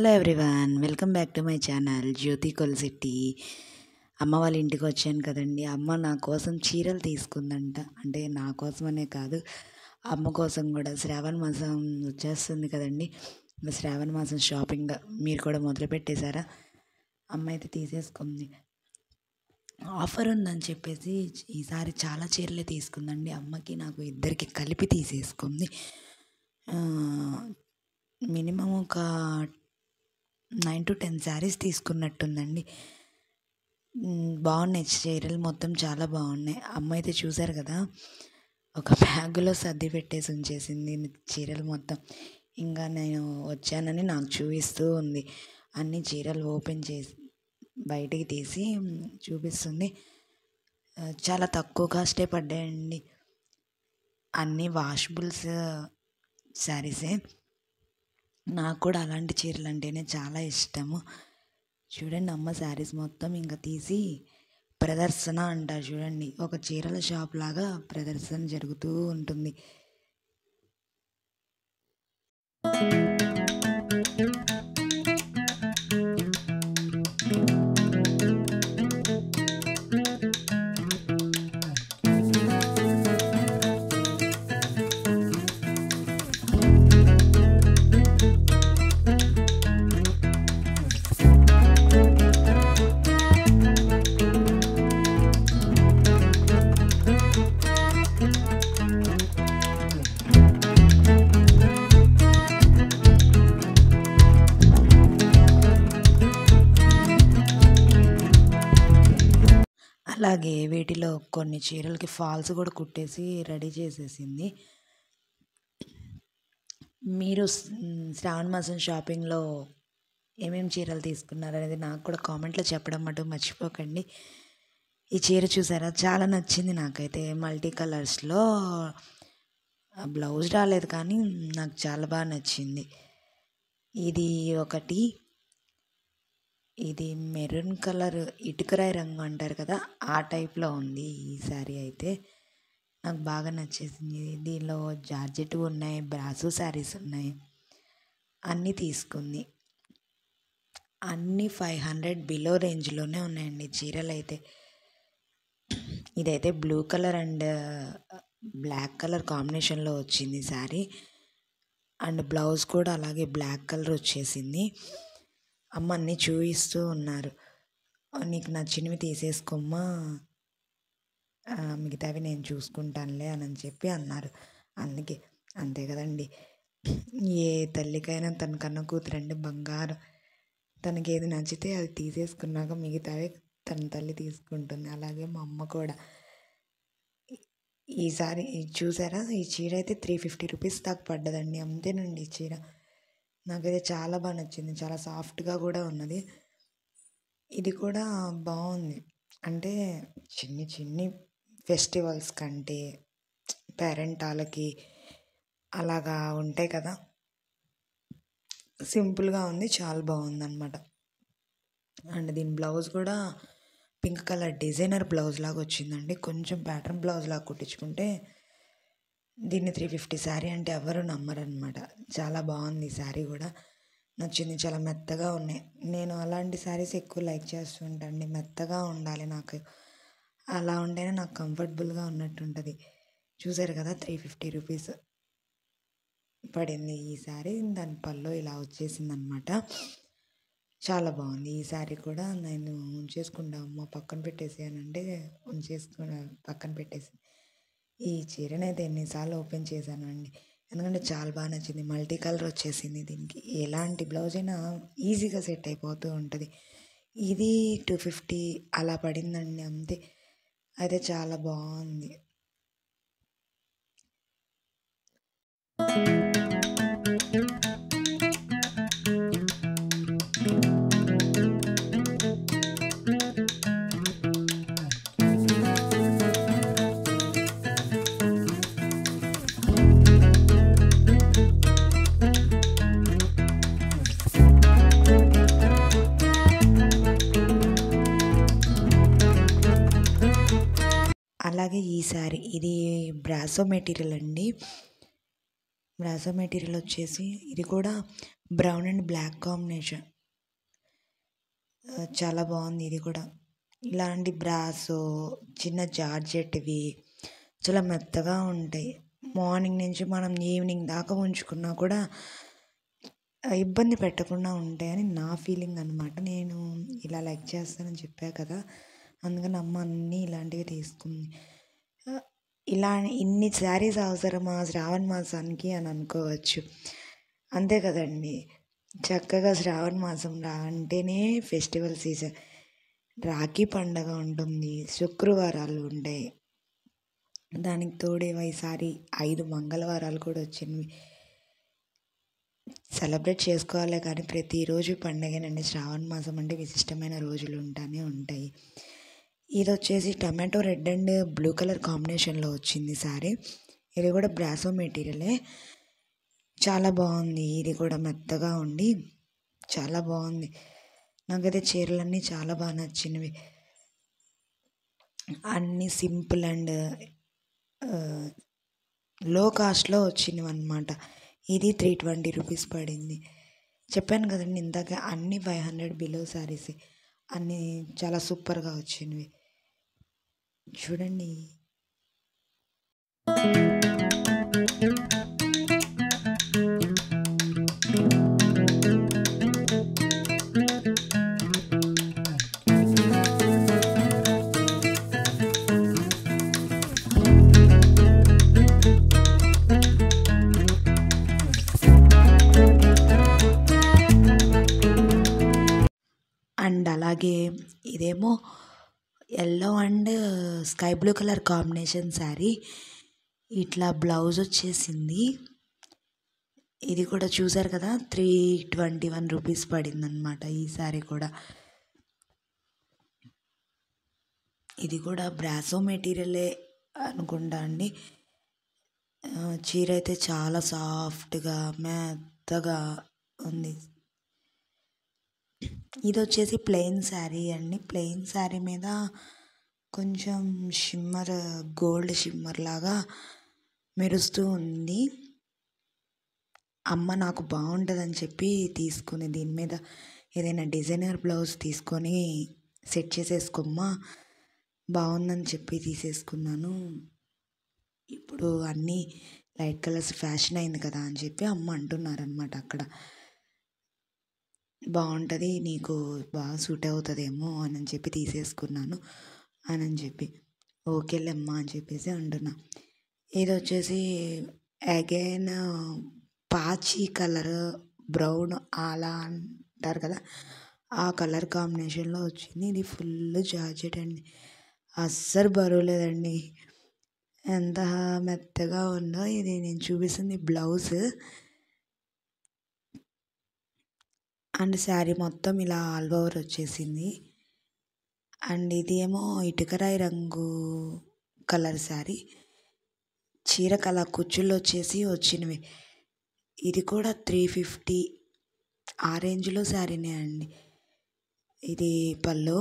Hello everyone, welcome back to my channel Jyothi Kolsitti. అమ్మ వాళ్ళ ఇంటికి వచ్చాను కదండి. అమ్మ నా కోసం చీరలు తీసుకుందంట. అంటే నా కోసమనే కాదు, అమ్మ కోసం కూడా. శ్రావణ మాసం వచ్చేస్తుంది కదండి. శ్రావణ మాసం షాపింగ్ మీరు కూడా మొదలు పెట్టేశారా? అమ్మ అయితే తీసేసుకుంది. ఆఫర్ ఉందని చెప్పేసి ఈసారి చాలా చీరలే తీసుకుందండి. అమ్మకి నాకు ఇద్దరికి కలిపి తీసేసుకుంది. మినిమం ఒక 9 to 10 శారీస్ తీసుకున్నట్టుందండి. బాగున్నాయి చీరలు, మొత్తం చాలా బాగున్నాయి. అమ్మ అయితే చూసారు కదా, ఒక బ్యాగులో సర్ది పెట్టేసి ఉంచేసింది చీరలు మొత్తం. ఇంకా నేను వచ్చానని నాకు చూపిస్తూ ఉంది. అన్ని చీరలు ఓపెన్ చేసి బయటికి తీసి చూపిస్తుంది. చాలా తక్కువ కాస్టే పడ్డాయండి. అన్నీ వాషబుల్స్ శారీసే. నాకు కూడా అలాంటి చీరలు అంటేనే చాలా ఇష్టము. చూడండి, అమ్మ శారీస్ మొత్తం ఇంకా తీసి ప్రదర్శన అంటారు చూడండి, ఒక చీరల షాప్ లాగా ప్రదర్శన జరుగుతూ ఉంటుంది. అలాగే వీటిలో కొన్ని చీరలకి ఫాల్స్ కూడా కుట్టేసి రెడీ చేసేసింది. మీరు శ్రావణ మాసం షాపింగ్లో ఏమేమి చీరలు తీసుకున్నారు అనేది నాకు కూడా కామెంట్లో చెప్పడం మటు మర్చిపోకండి. ఈ చీర చూసారా, చాలా నచ్చింది నాకైతే. మల్టీ కలర్స్లో బ్లౌజ్ రాలేదు కానీ నాకు చాలా బాగా నచ్చింది. ఇది ఒకటి, ఇది మెరూన్ కలర్ ఇటుకరాయి రంగు అంటారు కదా, ఆ టైప్లో ఉంది ఈ శారీ అయితే. నాకు బాగా నచ్చేసింది. దీనిలో జార్జెట్ ఉన్నాయి, బ్రాసో శారీస్ ఉన్నాయి, అన్నీ తీసుకుంది. అన్నీ 500 బిలో రేంజ్లోనే ఉన్నాయండి చీరలు అయితే. ఇదైతే blue colour and black colour కాంబినేషన్లో వచ్చింది శారీ. అండ్ బ్లౌజ్ కూడా అలాగే బ్లాక్ కలర్ వచ్చేసింది. అమ్మ అన్నీ చూపిస్తూ ఉన్నారు. నీకు నచ్చినవి తీసేసుకోమ్మా, మిగతావి నేను చూసుకుంటానులే అని చెప్పి అన్నారు. అందుకే అంతే కదండి, ఏ తల్లికైనా తన కన్న కూతురండి బంగారం. తనకి ఏది నచ్చితే అది తీసేసుకున్నాక మిగతావి తన తల్లి తీసుకుంటుంది. అలాగే మా అమ్మ కూడా. ఈసారి చూసారా, ఈ చీర అయితే 350 రూపీస్ దాకా పడ్డదండి. అంతేనండి ఈ చీర. నాకైతే చాలా బాగా నచ్చింది. చాలా సాఫ్ట్గా కూడా ఉన్నది. ఇది కూడా బాగుంది. అంటే చిన్ని చిన్ని ఫెస్టివల్స్ కంటే పేరెంటాలకి అలాగా ఉంటాయి కదా, సింపుల్గా ఉంది, చాలా బాగుంది అనమాట. అండ్ దీని బ్లౌజ్ కూడా పింక్ కలర్ డిజైనర్ బ్లౌజ్ లాగా వచ్చిందండి. కొంచెం ప్యాటర్న్ బ్లౌజ్ లాగా కుట్టించుకుంటే దీన్ని 350 శారీ అంటే ఎవరు నమ్మరనమాట. చాలా బాగుంది ఈ శారీ కూడా, నచ్చింది. చాలా మెత్తగా ఉన్నాయి. నేను అలాంటి శారీస్ ఎక్కువ లైక్ చేస్తూ ఉంటానండి. మెత్తగా ఉండాలి నాకు, అలా ఉంటేనే నాకు కంఫర్టబుల్గా ఉన్నట్టు ఉంటుంది. చూసారు కదా, 350 రూపీస్ పడింది ఈ శారీ. దాని పళ్ళు ఇలా వచ్చేసింది అనమాట. చాలా బాగుంది ఈ శారీ కూడా. నేను ఉంచేసుకుంటా, అమ్మ పక్కన పెట్టేసానంటే ఉంచేసుకుని పక్కన పెట్టేసి ఈ చీరని అయితే ఎన్నిసార్లు ఓపెన్ చేశానండి, ఎందుకంటే చాలా బాగా నచ్చింది. మల్టీ కలర్ వచ్చేసింది. దీనికి ఎలాంటి బ్లౌజ్ అయినా ఈజీగా సెట్ అయిపోతూ ఉంటుంది. ఇది 250 అలా పడిందండి అంతే. అయితే చాలా బాగుంది. అలాగే ఈ శారీ, ఇది బ్రాసో మెటీరియల్ అండి. బ్రాసో మెటీరియల్ వచ్చేసి ఇది కూడా బ్రౌన్ అండ్ బ్లాక్ కాంబినేషన్ చాలా బాగుంది. ఇది కూడా ఇలాంటి బ్రాసో చిన్న జార్జెట్వి చాలా మెత్తగా ఉంటాయి. మార్నింగ్ నుంచి మనం ఈవినింగ్ దాకా ఉంచుకున్నా కూడా ఇబ్బంది పెట్టకుండా ఉంటాయని నా ఫీలింగ్ అనమాట. నేను ఇలా లైక్ చేస్తానని చెప్పా కదా, అందుకని అమ్మ అన్నీ ఇలాంటివి తీసుకుంది. ఇలా ఇన్ని శారీస్ అవసరమా శ్రావణ మాసానికి అని అనుకోవచ్చు. అంతే కదండి, చక్కగా శ్రావణ మాసం అంటేనే ఫెస్టివల్ సీజన్. రాఖీ పండగ ఉంటుంది, శుక్రవారాలు ఉంటాయి, దానికి తోడు ఈసారి 5 మంగళవారాలు కూడా వచ్చినవి. సెలబ్రేట్ చేసుకోవాలి కానీ ప్రతిరోజు పండగేనండి. శ్రావణ మాసం అంటే విశిష్టమైన రోజులు ఉంటాయి. ఇది వచ్చేసి tomato red and blue colour కాంబినేషన్లో వచ్చింది సారీ. ఇది కూడా బ్రాసో మెటీరియలే, చాలా బాగుంది. ఇది కూడా మెత్తగా ఉండి చాలా బాగుంది. నాకైతే చీరలన్నీ చాలా బాగా నచ్చినవి. అన్నీ సింపుల్ అండ్ లో కాస్ట్లో వచ్చినవి అనమాట. ఇది 320 రూపీస్ పడింది. చెప్పాను కదండి ఇందాక, అన్నీ 500 బిలో శారీస్, అన్నీ చాలా సూపర్గా వచ్చినవి. చూడండి. అండ్ అలాగే ఇదేమో yellow and sky blue colour combination sari. ఇట్లా బ్లౌజ్ వచ్చేసింది. ఇది కూడా చూసారు కదా, 321 రూపీస్ పడింది అనమాట ఈ శారీ కూడా. ఇది కూడా బ్రాసో మెటీరియలే అనుకుంటా అండి. చీర అయితే చాలా సాఫ్ట్గా మెత్తగా ఉంది. ఇది వచ్చేసి ప్లెయిన్ శారీ అండి. ప్లెయిన్ శారీ మీద కొంచెం షిమ్మర్, గోల్డ్ షిమ్మర్ లాగా మెరుస్తూ ఉంది. అమ్మ నాకు బాగుంటుందని చెప్పి తీసుకుని, దీని మీద ఏదైనా డిజైనర్ బ్లౌజ్ తీసుకొని సెట్ చేసేసుకోమ్మా, బాగుందని చెప్పి తీసేసుకున్నాను. ఇప్పుడు అన్నీ లైట్ కలర్స్ ఫ్యాషన్ అయింది కదా అని చెప్పి అమ్మ అంటున్నారనమాట. అక్కడ బాగుంటుంది, నీకు బాగా సూట్ అవుతుందేమో అని చెప్పి తీసేసుకున్నాను అని చెప్పి, ఓకేలేమ్మా అని చెప్పేసి అంటున్నా. ఇది వచ్చేసి అగైన్ పాచి కలర్, బ్రౌన్ అలా అంటారు కదా, ఆ కలర్ కాంబినేషన్లో వచ్చింది. ఇది ఫుల్ జార్జెట్ అండి, అస్సలు బరువులేదండి, ఎంత మెత్తగా ఉందో. ఇది నేను చూపిస్తుంది బ్లౌజ్. అండ్ శారీ మొత్తం ఇలా ఆల్ ఓవర్ వచ్చేసింది. అండ్ ఇది ఏమో ఇటుకరాయి రంగు కలర్ శారీ. చీర కలర్ కుచ్చుళ్ళు వచ్చేసి వచ్చినవి. ఇది కూడా 350 ఆ రేంజ్లో శారీనే అండి. ఇది పళ్ళు.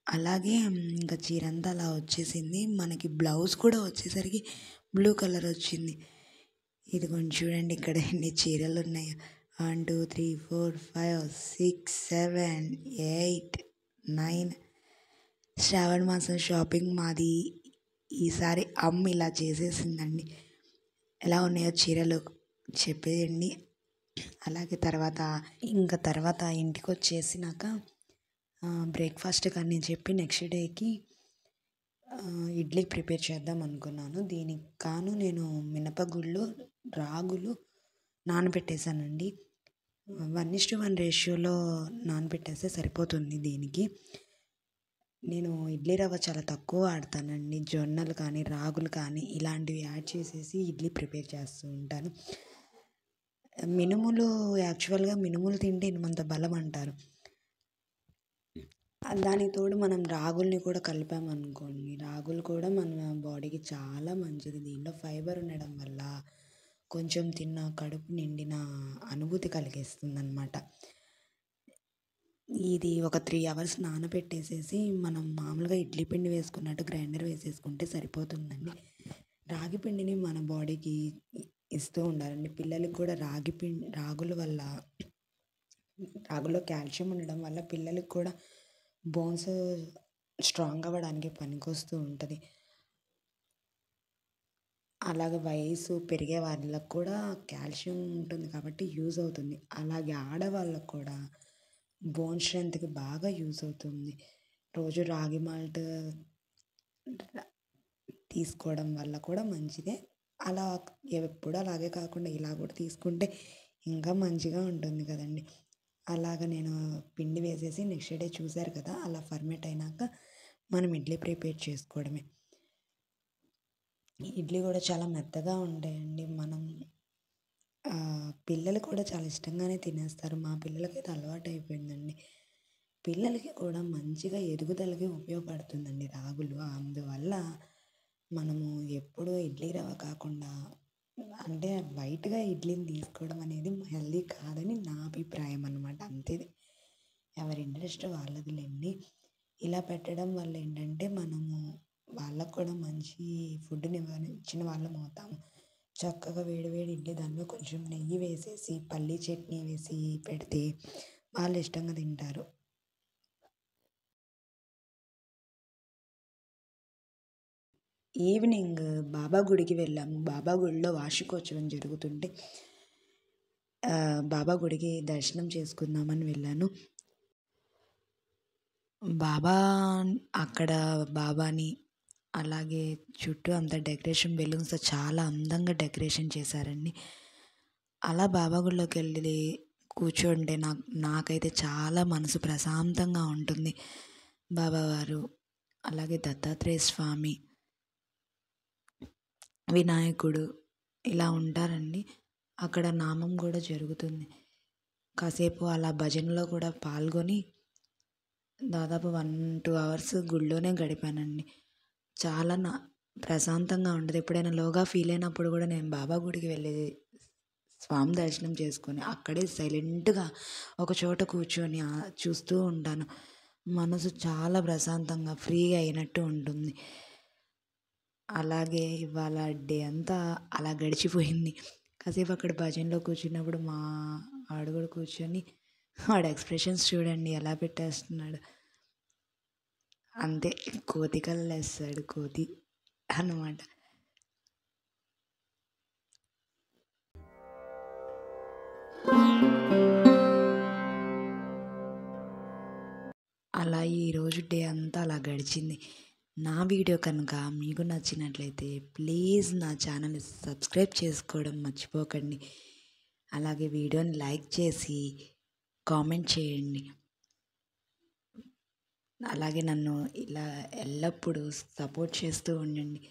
అలాగే ఇంకా చీర అంతా అలా వచ్చేసింది. మనకి బ్లౌజ్ కూడా వచ్చేసరికి బ్లూ కలర్ వచ్చింది. ఇది కొంచెం చూడండి, ఇక్కడ ఎన్ని చీరలు ఉన్నాయో. 1 2 3 4 5 6 7 8 9. శ్రావణ మాసం షాపింగ్ మాది ఈసారి అమ్మ ఇలా చేసేసిందండి. ఎలా ఉన్నాయో చీరలు చెప్పేయండి. అలాగే తర్వాత ఇంటికి వచ్చేసినాక బ్రేక్ఫాస్ట్ కానీ నేను చెప్పి నెక్స్ట్ డేకి ఇడ్లీ ప్రిపేర్ చేద్దాం అనుకున్నాను. దీనికి కాను నేను మినపగుళ్ళు, రాగులు నానబెట్టేశానండి. 1:1 రేషియోలో నానబెట్టేస్తే సరిపోతుంది దీనికి. నేను ఇడ్లీ రవ్వ చాలా తక్కువ వాడతానండి. జొన్నలు కానీ రాగులు కానీ ఇలాంటివి యాడ్ చేసేసి ఇడ్లీ ప్రిపేర్ చేస్తూ ఉంటాను. మినుములు, యాక్చువల్గా మినుములు తింటే ఇనుమంత బలం అంటారు. దానికి తోడు మనం రాగుల్ని కూడా కలిపామనుకోండి, రాగులు కూడా మన బాడీకి చాలా మంచిది. దీనిలో ఫైబర్ ఉండడం వల్ల కొంచెం తిన్న కడుపు నిండిన అనుభూతి కలిగిస్తుంది అన్నమాట. ఇది ఒక 3 అవర్స్ నానబెట్టేసేసి మనం మామూలుగా ఇడ్లీ పిండి వేసుకున్నట్టు గ్రైండర్ వేసేసుకుంటే సరిపోతుందండి. రాగి పిండిని మన బాడీకి ఇస్తూ ఉండాలండి. పిల్లలకి కూడా రాగుల వల్ల రాగుల్లో కాల్షియం ఉండడం వల్ల పిల్లలకి కూడా బోన్స్ స్ట్రాంగ్ అవ్వడానికి పనికొస్తూ ఉంటుంది. అలాగే వయసు పెరిగే వాళ్ళకి కూడా కాల్షియం ఉంటుంది కాబట్టి యూజ్ అవుతుంది. అలాగే ఆడవాళ్ళకి కూడా బోన్ స్ట్రెంత్‌కి బాగా యూజ్ అవుతుంది. రోజు రాగి మాల్ట్ తీసుకోవడం వల్ల కూడా మంచిదే. అలా ఎప్పుడు అలాగే కాకుండా ఇలా కూడా తీసుకుంటే ఇంకా మంచిగా ఉంటుంది కదండీ! అలాగ నేను పిండి వేసేసి నెక్స్ట్ డే చూసారు కదా! అలా ఫర్మెంట్ అయినాక మనం ఇడ్లీ ప్రిపేర్ చేసుకోవడమే. ఇడ్లీ కూడా చాలా మెత్తగా ఉంటాయండి. పిల్లలు కూడా చాలా ఇష్టంగానే తినేస్తారు. మా పిల్లలకైతే అలవాటయిపోయిందండి. పిల్లలకి కూడా మంచిగా ఎదుగుదలకి ఉపయోగపడుతుందండి రాగులు. అందువల్ల మనము ఎప్పుడూ ఇడ్లీ రవ్వ కాకుండా అంటే వైట్‌గా ఇడ్లీని తీసుకోవడం అనేది హెల్తీ కాదని నా అభిప్రాయం అనమాట. అంతే. ఎవరి ఇంట్రెస్ట్ వాళ్ళదిలెండి. ఇలా పెట్టడం వల్ల ఏంటంటే మనము వాళ్ళకి కూడా మంచి ఫుడ్‌ని ఇచ్చిన వాళ్ళం అవుతాము. చక్కగా వేడి వేడి ఇడ్లీ దానిలో కొంచెం నెయ్యి వేసేసి, పల్లీ చట్నీ వేసి పెడితే వాళ్ళు ఇష్టంగా తింటారు. ఈవినింగ్ బాబా గుడికి వెళ్ళాము. బాబా గుడిలో వార్షికోత్సవం జరుగుతుంటే బాబా గుడికి దర్శనం చేసుకుందామని వెళ్ళాను. అక్కడ బాబాని అలాగే చుట్టూ అంతా డెకరేషన్ బెలూన్స్‌తో చాలా అందంగా డెకరేషన్ చేశారండి. అలా బాబా గుడిలోకి వెళ్ళి కూర్చుంటే నాకైతే చాలా మనసు ప్రశాంతంగా ఉంటుంది. బాబావారు అలాగే దత్తాత్రేయ స్వామి, వినాయకుడు ఇలా ఉంటారండి. అక్కడ నామం కూడా జరుగుతుంది. కాసేపు అలా భజనలో కూడా పాల్గొని దాదాపు 1-2 అవర్స్ గుడిలోనే గడిపానండి. చాలా ప్రశాంతంగా ఉండదు. ఎప్పుడైనా లోగా ఫీల్ అయినప్పుడు కూడా నేను బాబా గుడికి వెళ్ళి స్వామి దర్శనం చేసుకొని అక్కడే సైలెంట్‌గా ఒక చోట కూర్చొని చూస్తూ ఉంటాను. మనసు చాలా ప్రశాంతంగా ఫ్రీగా అయినట్టు ఉంటుంది. అలాగే ఇవాళ డే అంతా అలా గడిచిపోయింది. కాసేపు అక్కడ భజనలో కూర్చున్నప్పుడు మా వాడు కూడా కూర్చొని వాడి ఎక్స్ప్రెషన్స్ చూడండి ఎలా పెట్టేస్తున్నాడు. అంతే కోతి కళ్ళేస్తాడు కోతి అన్నమాట. అలా ఈరోజు డే అంతా అలా గడిచింది. నా వీడియో కనుక మీకు నచ్చినట్లయితే ప్లీజ్ నా ఛానల్ని సబ్స్క్రైబ్ చేసుకోవడం మర్చిపోకండి. అలాగే వీడియోని లైక్ చేసి కామెంట్ చేయండి. అలాగే నన్ను ఇలా ఎల్లప్పుడూ సపోర్ట్ చేస్తూ ఉండండి.